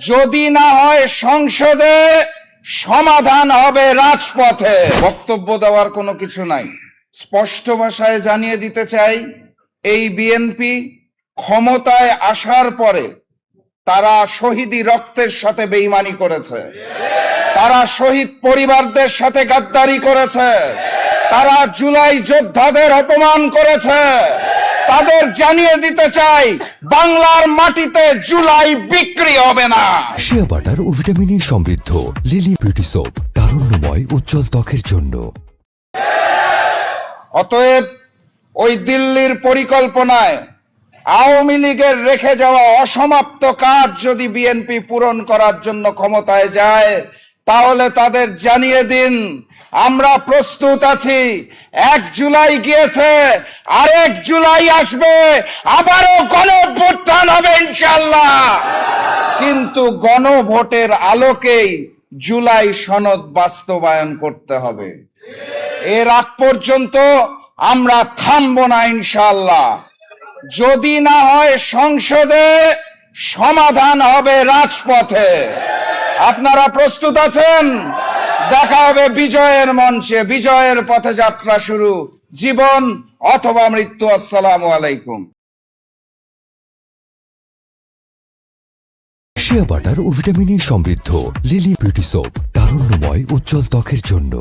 যদি না হয় সংসদে, সমাধান হবে রাজপথে। বক্তব্য দেওয়ার কোনো কিছু নাই, স্পষ্ট ভাষায় জানিয়ে দিতে চাই, এই বিএনপি ক্ষমতায় আসার পরে তারা শহীদি রক্তের সাথে বেঈমানি করেছে, তারা শহীদ পরিবারদের সাথে গাদ্দারি করেছে, তারা জুলাই যোদ্ধাদের অপমান করেছে। তাদের জানিয়ে দিতে চাই, বাংলার মাটিতে জুলাই বিক্রি হবে না। শিয়া বাটার ও ভিটামিন সমৃদ্ধ লিলি বিউটি সোপ, তারুণ্যময় উজ্জ্বল ত্বকের জন্য। অতএব ওই দিল্লির পরিকল্পনায় আওয়ামী লীগের রেখে যাওয়া অসমাপ্ত কাজ যদি বিএনপি পূরণ করার জন্য ক্ষমতায় যায়, তাহলে তাদের জানিয়ে দিন আমরা প্রস্তুত আছি। 1 জুলাই গিয়েছে, আরেক জুলাই আসবে, আবারও গণভোটান হবে ইনশাআল্লাহ। কিন্তু গণভোটের আলোকেই জুলাই সনদ বাস্তবায়ন করতে হবে। এর আগ পর্যন্ত আমরা থামবো না ইনশাআল্লাহ। যদি না হয় সংসদে, সমাধান হবে রাজপথে। আপনারা প্রস্তুত আছেন? দেখা হবে বিজয়ের মঞ্চে। বিজয়ের পথে যাত্রা শুরু, জীবন অথবা মৃত্যু। আসসালামু আলাইকুম। শিয়া বাটার ও ভিটামিন সমৃদ্ধ লিলি বিউটি সোপ, তারুণ্যময় উজ্জ্বল ত্বকের জন্য।